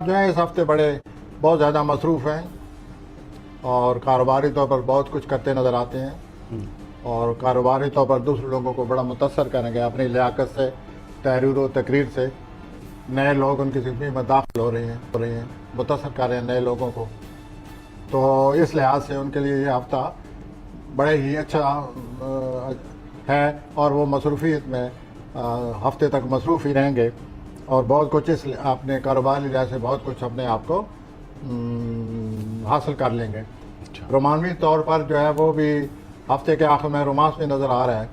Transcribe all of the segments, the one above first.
جو ہے اس ہفتے بہت زیادہ مصروف ہیں اور کاروباری طور پر بہت کچھ کرتے نظر آتے ہیں اور کاروباری طور پر دوسرے لوگوں کو بڑا متاثر کریں گے اپنی لیاقت سے، تحریر و تقریر سے۔ نئے لوگ ان کی زندگی میں داخل ہو رہے ہیں، متاثر کر رہے ہیں نئے لوگوں کو، تو اس لحاظ سے ان کے لیے یہ ہفتہ بڑے ہی اچھا ہے اور وہ مصروفیت میں ہفتے تک مصروف ہی رہیں گے اور بہت کچھ اپنے کاروباری لحاظ سے بہت کچھ اپنے آپ کو حاصل کر لیں گے۔ رومانوی طور پر جو ہے وہ بھی ہفتے کے آخر میں رومانس میں نظر آ رہا ہے،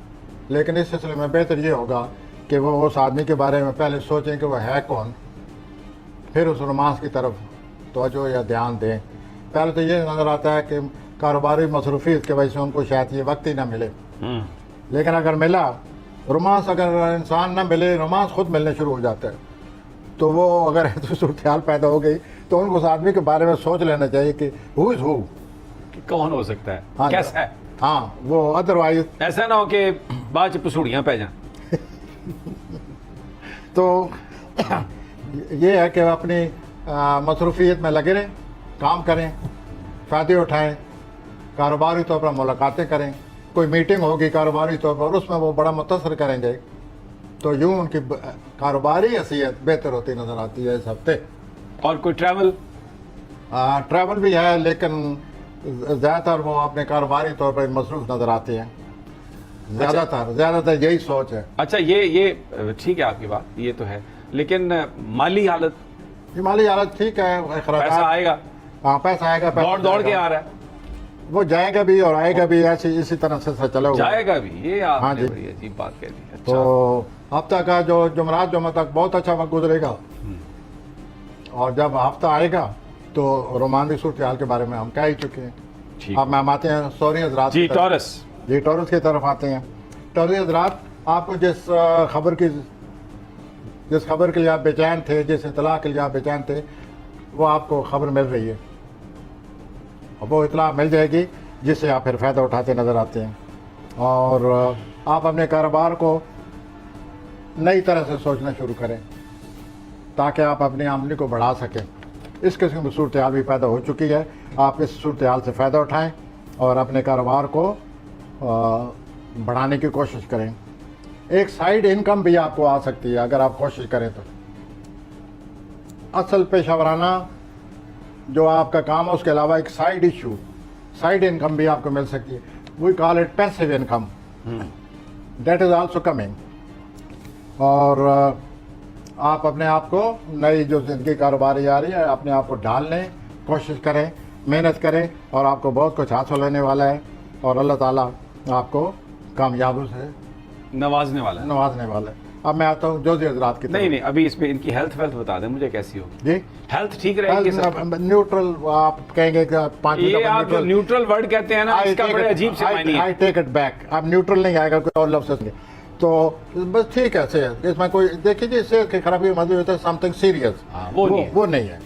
لیکن اس سلسلے میں بہتر یہ ہوگا کہ وہ اس آدمی کے بارے میں پہلے سوچیں کہ وہ ہے کون، پھر اس رومانس کی طرف توجہ یا دھیان دیں۔ پہلے تو یہ نظر آتا ہے کہ کاروباری مصروفیت کی وجہ سے ان کو شاید یہ وقت ہی نہ ملے، لیکن اگر ملا رومانس، اگر انسان نہ ملے رومانس خود ملنے شروع ہو جاتا ہے، تو وہ اگر صورتحال پیدا ہو گئی تو ان کو اس آدمی کے بارے میں سوچ لینا چاہیے کہ ہو از ہو، کون ہو سکتا ہے، ہاں کیسا ہے، ہاں وہ ادروائز ایسا نہ ہو کہ بعد چ پسوڑیاں پہ جائیں۔ تو یہ ہے کہ اپنی مصروفیت میں لگے رہیں، کام کریں، فائدے اٹھائیں، کاروباری طور پر ملاقاتیں کریں، کوئی میٹنگ ہوگی کاروباری طور پر اس میں وہ بڑا متاثر کریں گے، تو یوں ان کی کاروباری حیثیت بہتر ہوتی نظر آتی ہے اس ہفتے۔ اور کوئی ٹریول؟ ٹریول بھی ہے لیکن زیادہ تر وہ اپنے کاروباری طور پر مصروف نظر آتے ہیں، زیادہ تر یہی سوچ ہے۔ اچھا، یہ ٹھیک ہے آپ کی بات، یہ تو ہے، لیکن مالی حالت؟ یہ مالی حالت ٹھیک ہے، پیسہ آئے گا؟ ہاں پیسہ آئے گا، دوڑ کے آ رہا ہے، وہ جائے گا بھی اور آئے گا بھی، اسی طرح سے چلے گا، جائے گا بھی۔ یہ آپ ہاں نے جی، بڑی عجیب بات کہہ دی۔ تو ہفتہ کا جو جمعرات جمعہ تک بہت اچھا وقت گزرے گا، اور جب ہفتہ آئے گا تو رومانوی صورتحال کے بارے میں ہم کہہ ہی چکے ہیں۔ اب ہم آتے ہیں سوری حضرات جی، ٹورس کی طرف آتے ہیں۔ ٹوری حضرات، آپ کو جس خبر کے لیے آپ بے چین تھے، جس اطلاع کے لیے آپ بے چین تھے، وہ آپ کو خبر مل رہی ہے، وہ اطلاع مل جائے گی جس سے آپ پھر فائدہ اٹھاتے نظر آتے ہیں، اور آپ اپنے کاروبار کو نئی طرح سے سوچنا شروع کریں تاکہ آپ اپنی آمدنی کو بڑھا سکیں۔ اس قسم کی صورتحال بھی پیدا ہو چکی ہے، آپ اس صورتحال سے فائدہ اٹھائیں اور اپنے کاروبار کو بڑھانے کی کوشش کریں۔ ایک سائیڈ انکم بھی آپ کو آ سکتی ہے اگر آپ کوشش کریں تو۔ اصل پیشہ ورانہ جو آپ کا کام ہے اس کے علاوہ ایک سائیڈ انکم بھی آپ کو مل سکتی ہے۔ We call it passive income, that is also coming. اور آپ اپنے آپ کو نئی جو زندگی کاروباری آ رہی ہے اپنے آپ کو ڈھال لیں، کوشش کریں، محنت کریں، اور آپ کو بہت کچھ حاصل ہونے والا ہے اور اللہ تعالیٰ آپ کو کامیابی سے نوازنے والا ہے۔ اب میں آتا ہوں جوزی حضرات کی طرف۔ نہیں، ابھی اس میں ان کی ہیلتھ بتا دیں مجھے، کیسی ہوگی؟ جی، ہیلتھ ٹھیک رہے گی؟ نیوٹرل، آپ کہیں گے کہ 5 یہ آپ جو نیوٹرل ورڈ کہتے ہیں نا، اس کا بڑے عجیب سے معنی ہے۔ I take it back، اب نیوٹرل نہیں آئے گا، کوئی اور لفظ نہیں، تو بس ٹھیک ہے۔ صحت اس میں کوئی دیکھیے جی، صحت کی خرابی مطلب ہوتا ہے سم تھنگ سیریس، وہ نہیں ہے۔